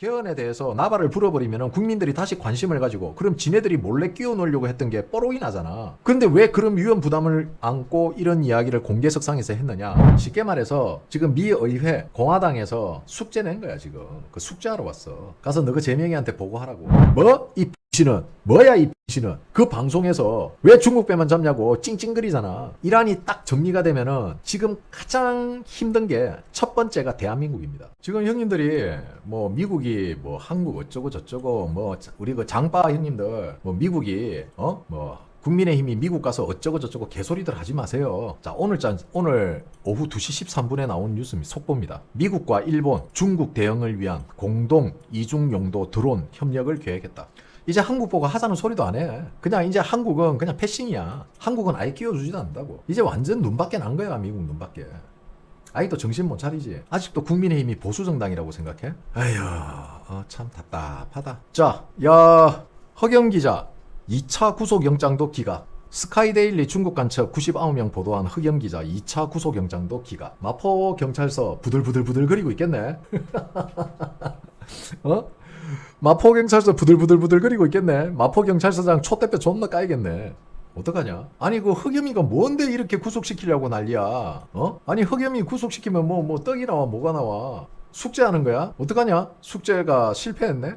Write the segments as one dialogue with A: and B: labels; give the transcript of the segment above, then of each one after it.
A: 개헌에 대해서 나발을 불어버리면 국민들이 다시 관심을 가지고 그럼 지네들이 몰래 끼워 넣으려고 했던 게 뽀록이 나잖아. 근데 왜 그럼 위헌 부담을 안고 이런 이야기를 공개석상에서 했느냐. 쉽게 말해서 지금 미 의회 공화당에서 숙제 낸 거야. 지금 그 숙제하러 왔어. 가서 너그 제명이한테 보고하라고. 뭐? 이 X는 뭐야 이 X는 그 방송에서 왜 중국 배만 잡냐고 찡찡거리잖아. 이란이 딱 정리가 되면은 지금 가장 힘든 게 첫 번째가 대한민국입니다. 지금 형님들이 뭐 미국이 뭐 한국 어쩌고 저쩌고 뭐 우리 그 장빠 형님들 뭐 미국이 뭐 국민의힘이 미국 가서 어쩌고 저쩌고 개소리들 하지 마세요. 자, 오늘 오후 2시 13분에 나온 뉴스 속보입니다. 미국과 일본, 중국 대응을 위한 공동 이중 용도 드론 협력을 계획했다. 이제 한국 보고 하자는 소리도 안 해. 그냥 이제 한국은 그냥 패싱이야. 한국은 아예 끼워주지도 않는다고. 이제 완전 눈밖에 난 거야, 미국 눈밖에. 아직도 정신 못 차리지. 아직도 국민의힘이 보수정당이라고 생각해? 아휴, 참 답답하다. 자, 허경 기자 2차 구속영장도 기각. 스카이데일리 중국 간첩 99명 보도한 허경 기자 2차 구속영장도 기각. 마포경찰서 부들부들 거리고 있겠네. 마포경찰서 부들부들 거리고 있겠네. 마포경찰서장 촛대뼈 존나 까이겠네. 어떡하냐? 아니 그 흑염이가 뭔데 이렇게 구속시키려고 난리야? 아니 흑염이 구속시키면 뭐 떡이 나와 뭐가 나와? 숙제하는 거야? 어떡하냐? 숙제가 실패했네?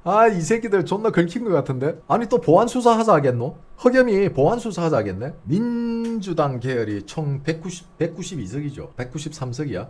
A: 아, 이 새끼들 존나 긁힌 것 같은데? 아니 또 보안수사 하자 하겠노? 허겸이 보안수사 하자 하겠네? 민주당 계열이 총 192석이죠. 193석이야.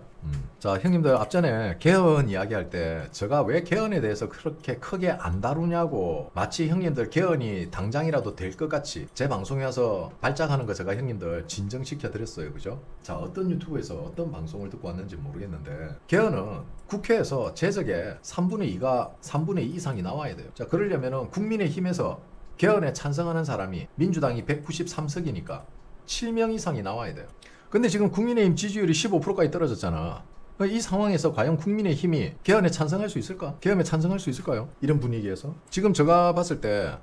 A: 자, 형님들 앞전에 개헌 이야기할 때 제가 왜 개헌에 대해서 그렇게 크게 안 다루냐고 마치 형님들 개헌이 당장이라도 될 것 같이 제 방송에 와서 발작하는 거 제가 형님들 진정시켜 드렸어요. 그죠? 자, 어떤 유튜브에서 어떤 방송을 듣고 왔는지 모르겠는데 개헌은 국회에서 제적의 3분의 2 이상이 나와야 돼요. 자, 그러려면은 국민의힘에서 개헌에 찬성하는 사람이 민주당이 193석이니까 7명 이상이 나와야 돼요. 근데 지금 국민의힘 지지율이 15%까지 떨어졌잖아. 이 상황에서 과연 국민의힘이 개헌에 찬성할 수 있을까? 개헌에 찬성할 수 있을까요? 이런 분위기에서. 지금 제가 봤을 때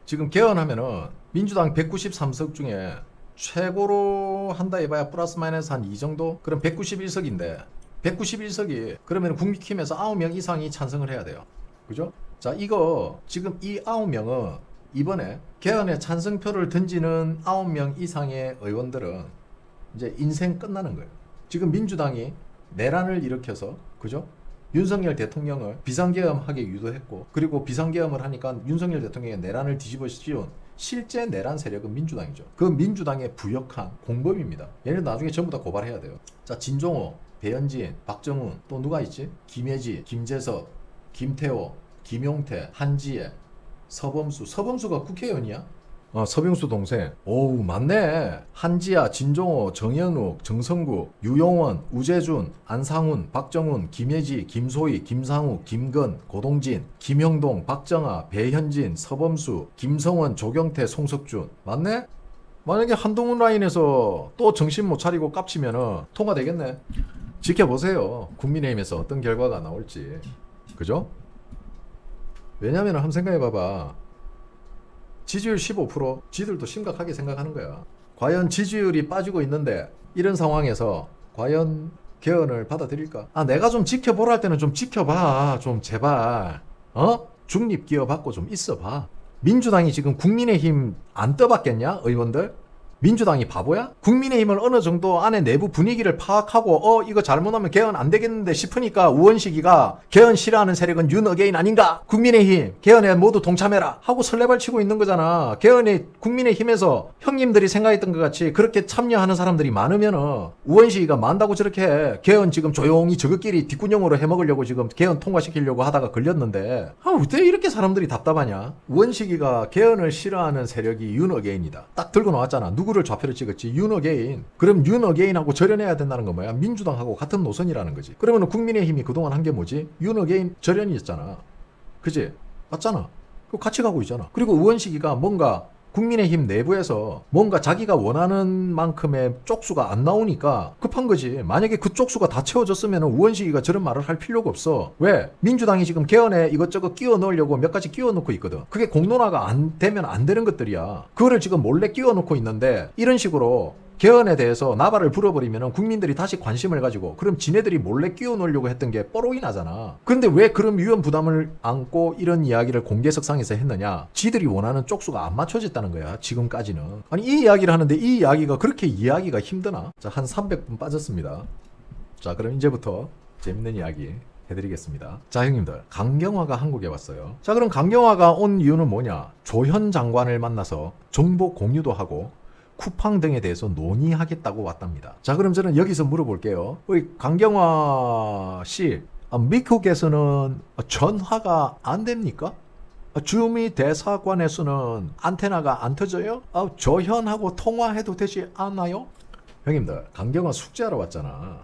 A: 지금 개헌하면은 민주당 193석 중에 최고로 한다 해봐야 플러스 마이너스 한 이 정도? 그럼 191석인데 191석이 그러면 국민의힘에서 9명 이상이 찬성을 해야 돼요. 그죠? 자, 이거 지금 이 9명은 이번에 개헌에 찬성표를 던지는 9명 이상의 의원들은 이제 인생 끝나는 거예요. 지금 민주당이 내란을 일으켜서 그죠? 윤석열 대통령을 비상계엄하게 유도했고 그리고 비상계엄을 하니까 윤석열 대통령의 내란을 뒤집어 씌운 실제 내란 세력은 민주당이죠. 그 민주당의 부역한 공범입니다. 얘는 나중에 전부 다 고발해야 돼요. 자, 진종호, 배현진, 박정훈, 또 누가 있지? 김혜지, 김재석, 김태호, 김용태, 한지혜, 서범수가 국회의원이야? 서병수 동생. 오우, 맞네. 한지아, 진종호, 정현욱, 정성구, 유용원, 우재준, 안상훈, 박정훈, 김혜지, 김소희, 김상우, 김건, 고동진, 김형동, 박정아, 배현진, 서범수, 김성원, 조경태, 송석준. 맞네? 만약에 한동훈 라인에서 또 정신 못 차리고 깝치면은 통과되겠네. 지켜보세요. 국민의힘에서 어떤 결과가 나올지. 그죠? 왜냐면 한번 생각해봐봐. 지지율 15%, 지들도 심각하게 생각하는 거야. 과연 지지율이 빠지고 있는데 이런 상황에서 과연 개헌을 받아들일까? 아, 내가 좀 지켜보라 할 때는 좀 지켜봐. 좀 제발. 중립기여 받고 좀 있어봐. 민주당이 지금 국민의힘 안 떠받겠냐? 의원들? 민주당이 바보야? 국민의힘을 어느 정도 안에 내부 분위기를 파악하고 이거 잘못하면 개헌 안 되겠는데 싶으니까 우원식이가 개헌 싫어하는 세력은 윤어게인 아닌가? 국민의힘 개헌에 모두 동참해라 하고 설레발치고 있는 거잖아. 개헌에 국민의힘에서 형님들이 생각했던 것 같이 그렇게 참여하는 사람들이 많으면은 우원식이가 만다고 저렇게 해. 개헌 지금 조용히 저것끼리 뒷구녕으로 해먹으려고 지금 개헌 통과시키려고 하다가 걸렸는데 왜 이렇게 사람들이 답답하냐? 우원식이가 개헌을 싫어하는 세력이 윤어게인이다. 딱 들고 나왔잖아. 누구를 좌표를 찍었지? 윤어게인. 그럼 윤어게인하고 절연해야 된다는 건 뭐야? 민주당하고 같은 노선이라는 거지. 그러면 국민의힘이 그동안 한 게 뭐지? 윤어게인 절연이었잖아. 그지? 맞잖아. 그 같이 가고 있잖아. 그리고 우원식이가 뭔가 국민의힘 내부에서 뭔가 자기가 원하는 만큼의 쪽수가 안 나오니까 급한 거지. 만약에 그 쪽수가 다 채워졌으면 우원식이가 저런 말을 할 필요가 없어. 왜? 민주당이 지금 개헌에 이것저것 끼워 넣으려고 몇 가지 끼워 넣고 있거든. 그게 공론화가 안 되면 안 되는 것들이야. 그거를 지금 몰래 끼워 넣고 있는데 이런 식으로 개헌에 대해서 나발을 불어버리면 국민들이 다시 관심을 가지고 그럼 지네들이 몰래 끼워 넣으려고 했던 게 뽀록이 나잖아. 근데 왜 그런 위험 부담을 안고 이런 이야기를 공개석상에서 했느냐? 지들이 원하는 쪽수가 안 맞춰졌다는 거야. 지금까지는. 아니 이 이야기를 하는데 이 이야기가 그렇게 이해하기가 힘드나? 자, 한 300분 빠졌습니다. 자, 그럼 이제부터 재밌는 이야기 해드리겠습니다. 자, 형님들, 강경화가 한국에 왔어요. 자, 그럼 강경화가 온 이유는 뭐냐? 조현 장관을 만나서 정보 공유도 하고 쿠팡 등에 대해서 논의하겠다고 왔답니다. 자, 그럼 저는 여기서 물어볼게요. 우리 강경화 씨, 미국에서는 전화가 안 됩니까? 주미 대사관에서는 안테나가 안 터져요? 조현하고 통화해도 되지 않나요? 형님들, 강경화 숙제하러 왔잖아.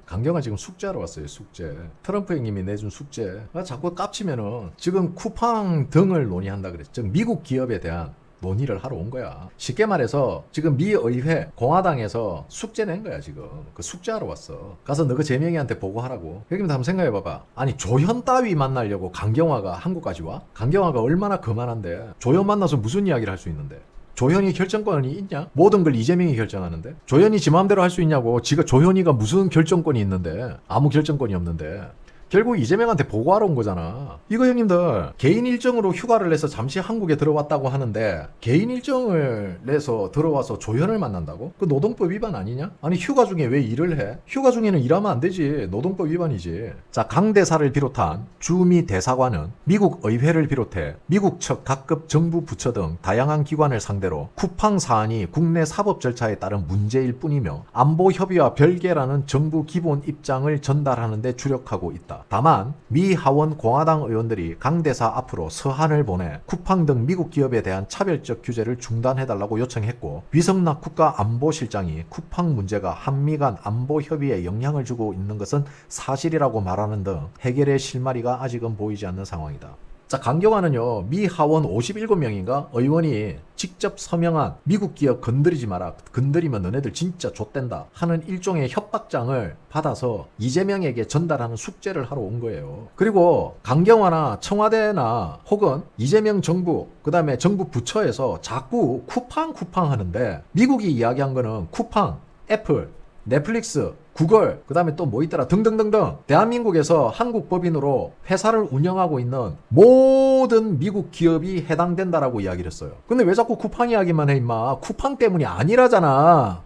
A: 강경화 지금 숙제하러 왔어요. 숙제. 트럼프 형님이 내준 숙제. 자꾸 깝치면은 지금 쿠팡 등을 논의한다 그랬죠. 즉 미국 기업에 대한 논의를 하러 온 거야. 쉽게 말해서 지금 미 의회 공화당에서 숙제 낸 거야. 지금 그 숙제하러 왔어. 가서 너그 제명이한테 보고하라고. 형님들 한번 생각해 봐봐. 아니 조현 따위 만나려고 강경화가 한국까지 와? 강경화가 얼마나 거만한데 조현 만나서 무슨 이야기를 할 수 있는데? 조현이 결정권이 있냐? 모든 걸 이재명이 결정하는데? 조현이 지 마음대로 할 수 있냐고. 지가 조현이가 무슨 결정권이 있는데? 아무 결정권이 없는데. 결국 이재명한테 보고하러 온 거잖아. 이거 형님들 개인 일정으로 휴가를 내서 잠시 한국에 들어왔다고 하는데 개인 일정을 내서 들어와서 조현을 만난다고? 그 노동법 위반 아니냐? 아니 휴가 중에 왜 일을 해? 휴가 중에는 일하면 안 되지. 노동법 위반이지. 자, 강 대사를 비롯한 주미 대사관은 미국 의회를 비롯해 미국 측 각급 정부 부처 등 다양한 기관을 상대로 쿠팡 사안이 국내 사법 절차에 따른 문제일 뿐이며 안보 협의와 별개라는 정부 기본 입장을 전달하는 데 주력하고 있다. 다만 미 하원 공화당 의원들이 강 대사 앞으로 서한을 보내 쿠팡 등 미국 기업에 대한 차별적 규제를 중단해달라고 요청했고 위성락 국가안보실장이 쿠팡 문제가 한미 간 안보 협의에 영향을 주고 있는 것은 사실이라고 말하는 등 해결의 실마리가 아직은 보이지 않는 상황이다. 자, 강경화는요, 미 하원 57명인가 의원이 직접 서명한 미국 기업 건드리지 마라. 건드리면 너네들 진짜 좆된다 하는 일종의 협박장을 받아서 이재명에게 전달하는 숙제를 하러 온 거예요. 그리고 강경화나 청와대나 혹은 이재명 정부, 그 다음에 정부 부처에서 자꾸 쿠팡 하는데 미국이 이야기한 거는 쿠팡, 애플, 넷플릭스, 구글, 그 다음에 또 뭐 있더라 등등등등 대한민국에서 한국 법인으로 회사를 운영하고 있는 모든 미국 기업이 해당된다라고 이야기를 했어요. 근데 왜 자꾸 쿠팡 이야기만 해 임마. 쿠팡 때문이 아니라잖아.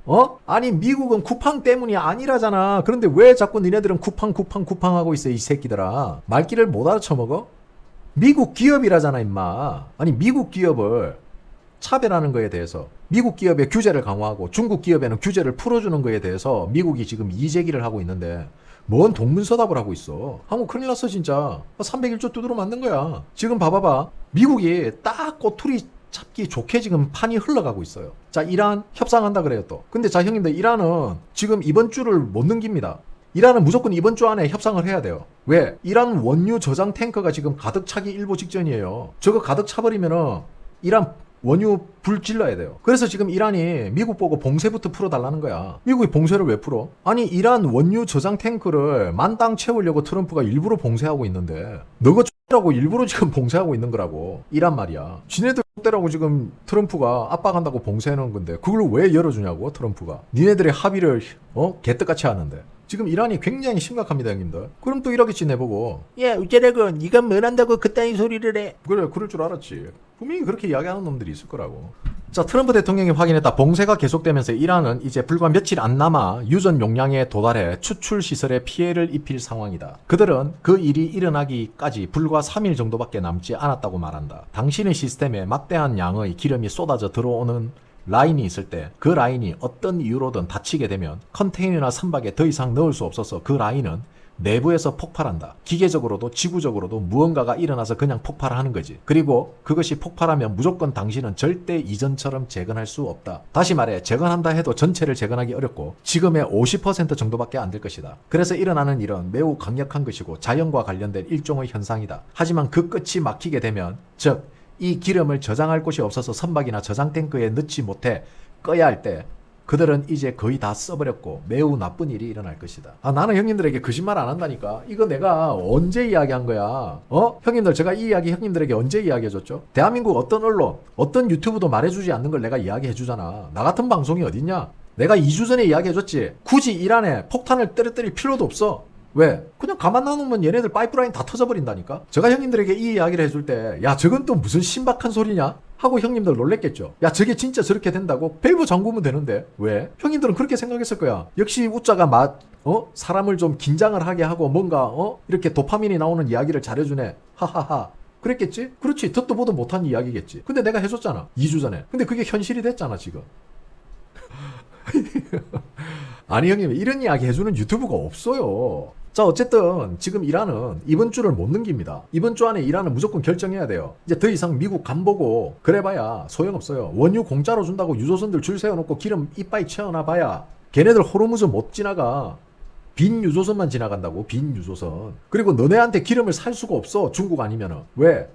A: 아니 미국은 쿠팡 때문이 아니라잖아. 그런데 왜 자꾸 니네들은 쿠팡 하고 있어 이 새끼들아. 말귀를 못 알아쳐먹어? 미국 기업이라잖아 임마. 아니 미국 기업을 차별하는 거에 대해서 미국 기업의 규제를 강화하고 중국 기업에는 규제를 풀어주는 거에 대해서 미국이 지금 이제기를 하고 있는데 뭔 동문서답을 하고 있어. 한국 큰일 났어 진짜. 301조 두드러 맞는 거야. 지금 봐봐봐. 미국이 딱 꼬투리 잡기 좋게 지금 판이 흘러가고 있어요. 자, 이란 협상한다 그래요 또. 근데 자 형님들 이란은 지금 이번 주를 못 넘깁니다. 이란은 무조건 이번 주 안에 협상을 해야 돼요. 왜? 이란 원유 저장 탱커가 지금 가득 차기 일보 직전이에요. 저거 가득 차버리면은 이란 원유 불 질러야 돼요. 그래서 지금 이란이 미국 보고 봉쇄부터 풀어달라는 거야. 미국이 봉쇄를 왜 풀어? 아니 이란 원유 저장 탱크를 만땅 채우려고 트럼프가 일부러 봉쇄하고 있는데 너가 X라고 일부러 지금 봉쇄하고 있는 거라고. 이란 말이야. 지네들 X라고 지금 트럼프가 압박한다고 봉쇄해놓은 건데 그걸 왜 열어주냐고 트럼프가. 니네들의 합의를 개떡같이 하는데. 지금 이란이 굉장히 심각합니다 형님들. 그럼 또 이렇게 지내보고
B: 야 우짜라고 니가 뭘 안다고 그따위 소리를 해.
A: 그래 그럴 줄 알았지. 분명히 그렇게 이야기하는 놈들이 있을 거라고. 자, 트럼프 대통령이 확인했다. 봉쇄가 계속되면서 이란은 이제 불과 며칠 안 남아 유전 용량에 도달해 추출 시설에 피해를 입힐 상황이다. 그들은 그 일이 일어나기까지 불과 3일 정도밖에 남지 않았다고 말한다. 당신의 시스템에 막대한 양의 기름이 쏟아져 들어오는 라인이 있을 때 그 라인이 어떤 이유로든 닫히게 되면 컨테이너나 선박에 더 이상 넣을 수 없어서 그 라인은 내부에서 폭발한다. 기계적으로도 지구적으로도 무언가가 일어나서 그냥 폭발하는 거지. 그리고 그것이 폭발하면 무조건 당신은 절대 이전처럼 재건할 수 없다. 다시 말해 재건한다 해도 전체를 재건하기 어렵고 지금의 50% 정도밖에 안 될 것이다. 그래서 일어나는 일은 매우 강력한 것이고 자연과 관련된 일종의 현상이다. 하지만 그 끝이 막히게 되면 즉 이 기름을 저장할 곳이 없어서 선박이나 저장 탱크에 넣지 못해 꺼야 할 때 그들은 이제 거의 다 써버렸고 매우 나쁜 일이 일어날 것이다. 나는 형님들에게 거짓말 안 한다니까. 이거 내가 언제 이야기한 거야? 형님들 제가 이 이야기 형님들에게 언제 이야기해줬죠? 대한민국 어떤 언론, 어떤 유튜브도 말해주지 않는 걸 내가 이야기해주잖아. 나 같은 방송이 어딨냐? 내가 2주 전에 이야기해줬지. 굳이 이란에 폭탄을 떨어뜨릴 필요도 없어. 왜? 그냥 가만 놔놓으면 얘네들 파이프라인 다 터져버린다니까. 제가 형님들에게 이 이야기를 해줄 때 야 저건 또 무슨 신박한 소리냐? 하고 형님들 놀랬겠죠. 야 저게 진짜 저렇게 된다고? 밸브 잠그면 되는데 왜? 형님들은 그렇게 생각했을 거야. 역시 우짜가 사람을 좀 긴장을 하게 하고 뭔가 이렇게 도파민이 나오는 이야기를 잘해주네. 하하하. 그랬겠지? 그렇지. 듣도 보도 못한 이야기겠지. 근데 내가 해줬잖아. 2주 전에. 근데 그게 현실이 됐잖아 지금. 아니 형님 이런 이야기 해주는 유튜브가 없어요. 자 어쨌든 지금 이란은 이번 주를 못 넘깁니다. 이번 주 안에 이란은 무조건 결정해야 돼요. 이제 더 이상 미국 간보고 그래봐야 소용없어요. 원유 공짜로 준다고 유조선들 줄 세워놓고 기름 이빠이 채워놔봐야 걔네들 호르무즈 못 지나가. 빈 유조선만 지나간다고. 빈 유조선. 그리고 너네한테 기름을 살 수가 없어. 중국 아니면은. 왜?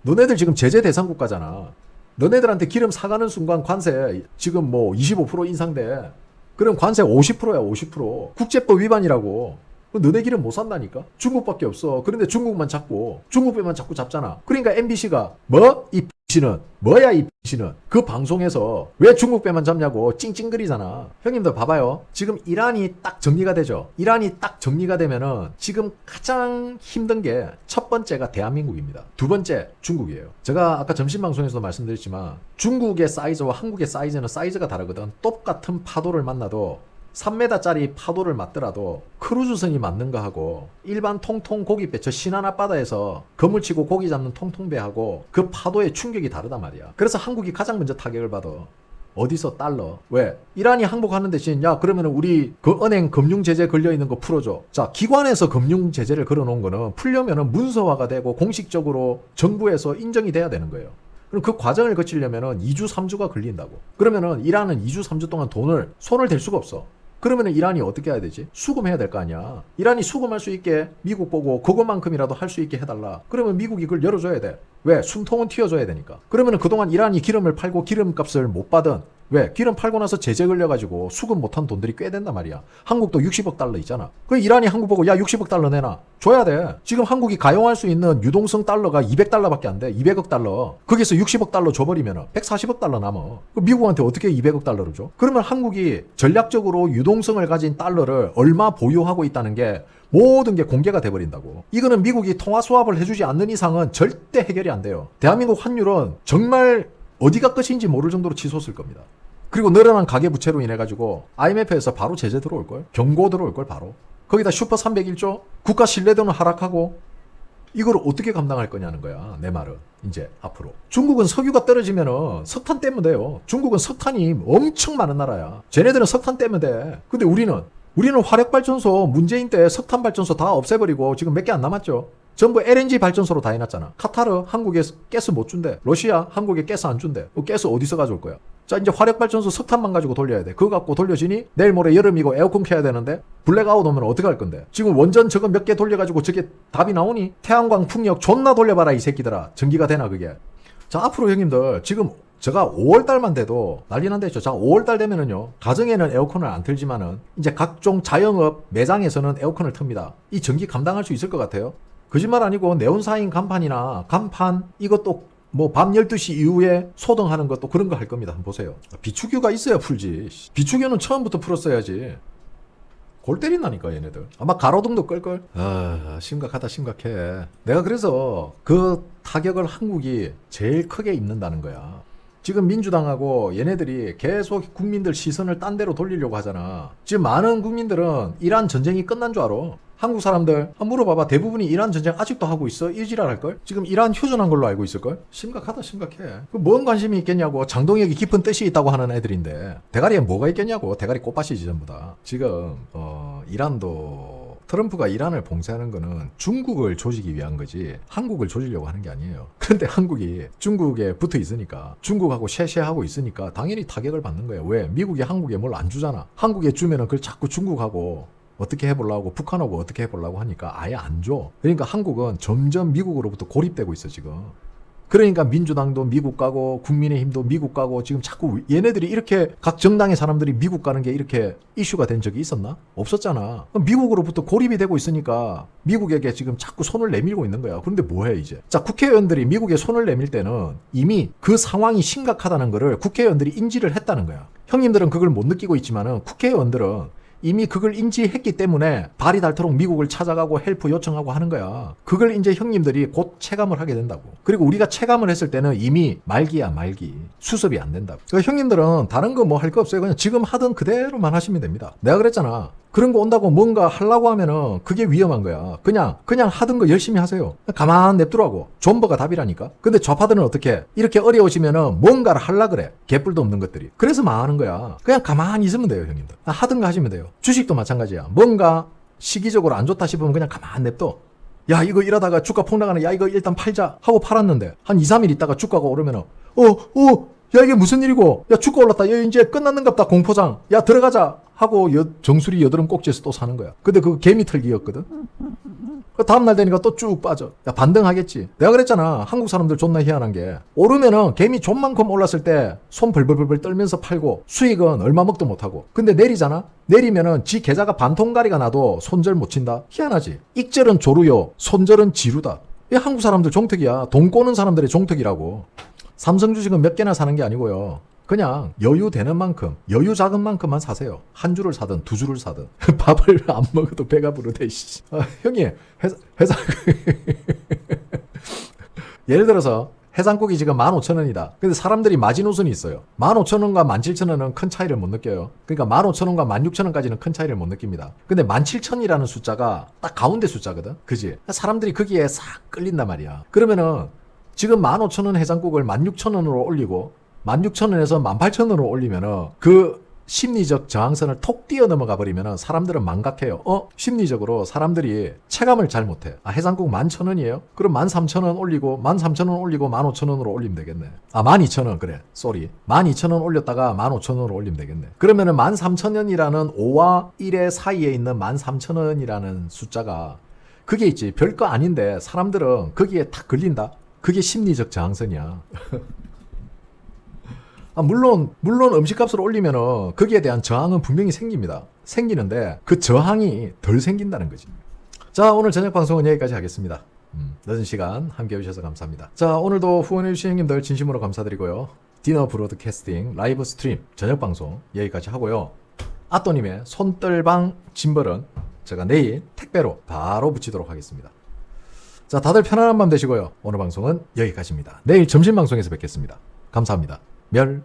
A: 너네들 지금 제재 대상 국가잖아. 너네들한테 기름 사가는 순간 관세 지금 뭐 25% 인상돼. 그럼 관세 50%야 50%. 국제법 위반이라고. 너네 기름 못 산다니까. 중국밖에 없어. 그런데 중국만 잡고 중국배만 자꾸 잡잖아. 그러니까 MBC가 이 X는 뭐야 이 X는 그 방송에서 왜 중국배만 잡냐고 찡찡거리잖아. 형님들 봐봐요. 지금 이란이 딱 정리가 되죠. 이란이 딱 정리가 되면은 지금 가장 힘든 게 첫 번째가 대한민국입니다. 두 번째 중국이에요. 제가 아까 점심 방송에서도 말씀드렸지만 중국의 사이즈와 한국의 사이즈는 사이즈가 다르거든. 똑같은 파도를 만나도 3m짜리 파도를 맞더라도 크루즈선이 맞는 거하고 일반 통통 고깃배 저 신안 앞바다에서 그물 치고 고기 잡는 통통배하고 그 파도의 충격이 다르단 말이야. 그래서 한국이 가장 먼저 타격을 받아. 어디서? 달러. 왜? 이란이 항복하는 대신 야 그러면 우리 그 은행 금융 제재 걸려 있는 거 풀어줘. 자 기관에서 금융 제재를 걸어놓은 거는 풀려면은 문서화가 되고 공식적으로 정부에서 인정이 돼야 되는 거예요. 그럼 그 과정을 거치려면은 2주 3주가 걸린다고. 그러면은 이란은 2주 3주 동안 손을 댈 수가 없어. 그러면은 이란이 어떻게 해야 되지? 수금해야 될 거 아니야. 이란이 수금할 수 있게 미국 보고 그것만큼이라도 할 수 있게 해달라. 그러면 미국이 그걸 열어줘야 돼. 왜? 숨통은 튀어줘야 되니까. 그러면은 그동안 이란이 기름을 팔고 기름값을 못 받은 왜? 기름 팔고 나서 제재 걸려가지고 수급 못한 돈들이 꽤 된단 말이야. 한국도 60억 달러 있잖아. 그 이란이 한국 보고 야 60억 달러 내놔. 줘야 돼. 지금 한국이 가용할 수 있는 유동성 달러가 200달러밖에 안 돼. 200억 달러. 거기서 60억 달러 줘버리면 140억 달러 남아. 미국한테 어떻게 200억 달러를 줘? 그러면 한국이 전략적으로 유동성을 가진 달러를 얼마 보유하고 있다는 게 모든 게 공개가 돼버린다고. 이거는 미국이 통화 수합을 해주지 않는 이상은 절대 해결이 안 돼요. 대한민국 환율은 정말 어디가 끝인지 모를 정도로 치솟을 겁니다. 그리고 늘어난 가계부채로 인해가지고 IMF에서 바로 제재 들어올걸? 경고 들어올걸 바로. 거기다 슈퍼 301조? 국가 신뢰도는 하락하고 이걸 어떻게 감당할 거냐는 거야. 내 말은 이제 앞으로. 중국은 석유가 떨어지면은 석탄 떼면 돼요. 중국은 석탄이 엄청 많은 나라야. 쟤네들은 석탄 떼면 돼. 근데 우리는 화력발전소 문재인 때 석탄 발전소 다 없애버리고 지금 몇 개 안 남았죠. 전부 LNG 발전소로 다 해놨잖아. 카타르 한국에 가스 못 준대. 러시아 한국에 가스 안 준대. 가스 어디서 가져올 거야? 자 이제 화력발전소 석탄만 가지고 돌려야 돼. 그거 갖고 돌려지니 내일 모레 여름이고 에어컨 켜야 되는데 블랙아웃 오면 어떻게 할 건데? 지금 원전 저거 몇 개 돌려가지고 저게 답이 나오니? 태양광 풍력 존나 돌려봐라 이 새끼들아. 전기가 되나 그게? 자 앞으로 형님들 지금 제가 5월달만 돼도 난리 난다 했죠. 자 5월달 되면은요 가정에는 에어컨을 안 틀지만은 이제 각종 자영업 매장에서는 에어컨을 틉니다. 이 전기 감당할 수 있을 것 같아요? 거짓말 아니고 네온사인 간판이나 간판 이것도 뭐 밤 12시 이후에 소등하는 것도 그런 거 할 겁니다. 한번 보세요. 비추기가 있어야 풀지. 비추기는 처음부터 풀었어야지. 골 때린다니까 얘네들. 아마 가로등도 끌걸. 심각하다 심각해. 내가 그래서 그 타격을 한국이 제일 크게 입는다는 거야. 지금 민주당하고 얘네들이 계속 국민들 시선을 딴 데로 돌리려고 하잖아. 지금 많은 국민들은 이란 전쟁이 끝난 줄 알아. 한국 사람들 한번 물어봐봐. 대부분이 이란 전쟁 아직도 하고 있어? 일지랄 할걸? 지금 이란 휴전한 걸로 알고 있을걸? 심각하다 심각해. 뭔 관심이 있겠냐고. 장동혁이 깊은 뜻이 있다고 하는 애들인데 대가리에 뭐가 있겠냐고. 대가리 꽃밭이지 전부 다. 지금 이란도 트럼프가 이란을 봉쇄하는 거는 중국을 조지기 위한 거지 한국을 조지려고 하는 게 아니에요. 그런데 한국이 중국에 붙어 있으니까 중국하고 쉐쉐하고 있으니까 당연히 타격을 받는 거예요. 왜? 미국이 한국에 뭘 안 주잖아. 한국에 주면은 그걸 자꾸 중국하고 어떻게 해보려고 북한하고 어떻게 해보려고 하니까 아예 안 줘. 그러니까 한국은 점점 미국으로부터 고립되고 있어 지금. 그러니까 민주당도 미국 가고 국민의힘도 미국 가고 지금 자꾸 얘네들이 이렇게 각 정당의 사람들이 미국 가는 게 이렇게 이슈가 된 적이 있었나? 없었잖아. 그럼 미국으로부터 고립이 되고 있으니까 미국에게 지금 자꾸 손을 내밀고 있는 거야. 그런데 뭐해 이제? 자, 국회의원들이 미국에 손을 내밀 때는 이미 그 상황이 심각하다는 거를 국회의원들이 인지를 했다는 거야. 형님들은 그걸 못 느끼고 있지만은 국회의원들은 이미 그걸 인지했기 때문에 발이 닳도록 미국을 찾아가고 헬프 요청하고 하는 거야. 그걸 이제 형님들이 곧 체감을 하게 된다고. 그리고 우리가 체감을 했을 때는 이미 말기야 말기. 수습이 안 된다고. 그러니까 형님들은 다른 거 뭐 할 거 없어요. 그냥 지금 하던 그대로만 하시면 됩니다. 내가 그랬잖아. 그런 거 온다고 뭔가 하려고 하면은 그게 위험한 거야. 그냥 하던 거 열심히 하세요. 가만 냅두라고. 존버가 답이라니까. 근데 좌파들은 어떻게? 이렇게 어려우시면은 뭔가를 하려 그래. 개뿔도 없는 것들이. 그래서 망하는 거야. 그냥 가만히 있으면 돼요, 형님들. 하던 거 하시면 돼요. 주식도 마찬가지야. 뭔가 시기적으로 안 좋다 싶으면 그냥 가만 냅둬. 야, 이거 이러다가 주가 폭락하네. 야, 이거 일단 팔자 하고 팔았는데 한 2, 3일 있다가 주가가 오르면은 야, 이게 무슨 일이고? 야, 주가 올랐다. 야, 이제 끝났는갑다. 공포장. 야, 들어가자. 하고 정수리 여드름 꼭지에서 또 사는 거야. 근데 그거 개미 털기였거든. 그 다음날 되니까 또 쭉 빠져. 야, 반등하겠지. 내가 그랬잖아. 한국 사람들 존나 희한한 게. 오르면은 개미 존만큼 올랐을 때 손 벌벌벌 떨면서 팔고 수익은 얼마 먹도 못하고. 근데 내리잖아. 내리면은 지 계좌가 반통가리가 나도 손절 못 친다. 희한하지. 익절은 조루요. 손절은 지루다. 이 한국 사람들 종특이야. 돈 꼬는 사람들의 종특이라고. 삼성 주식은 몇 개나 사는 게 아니고요. 그냥 여유 되는 만큼, 여유 작은 만큼만 사세요. 한 주를 사든 두 주를 사든. 밥을 안 먹어도 배가 부르대. 형님, 해장 예를 들어서 해장국이 지금 15,000원이다. 근데 사람들이 마지노선이 있어요. 15,000원과 17,000원은 큰 차이를 못 느껴요. 그러니까 15,000원과 16,000원까지는 큰 차이를 못 느낍니다. 근데 17,000이라는 숫자가 딱 가운데 숫자거든. 그지? 사람들이 거기에 싹 끌린단 말이야. 그러면은 지금 15,000원 해장국을 16,000원으로 올리고 16,000원에서 18,000원으로 올리면은 그 심리적 저항선을 톡 뛰어넘어가 버리면은 사람들은 망각해요. 심리적으로 사람들이 체감을 잘 못해. 아, 해장국 11,000원이에요? 그럼 13,000원 올리고 13,000원 올리고 15,000원으로 올리면 되겠네. 아, 12,000원 그래. 쏘리. 12,000원 올렸다가 15,000원으로 올리면 되겠네. 그러면은 13,000원이라는 5와 1의 사이에 있는 13,000원이라는 숫자가 그게 있지. 별거 아닌데 사람들은 거기에 탁 걸린다. 그게 심리적 저항선이야. 아, 물론 음식값을 올리면은 거기에 대한 저항은 분명히 생깁니다. 생기는데 그 저항이 덜 생긴다는 거지. 자, 오늘 저녁 방송은 여기까지 하겠습니다. 늦은 시간 함께 해주셔서 감사합니다. 자, 오늘도 후원해주신 형님들 진심으로 감사드리고요. 디너 브로드캐스팅 라이브 스트림 저녁 방송 여기까지 하고요. 아또님의 손떨방 짐벌은 제가 내일 택배로 바로 붙이도록 하겠습니다. 자, 다들 편안한 밤 되시고요. 오늘 방송은 여기까지입니다. 내일 점심 방송에서 뵙겠습니다. 감사합니다. 멸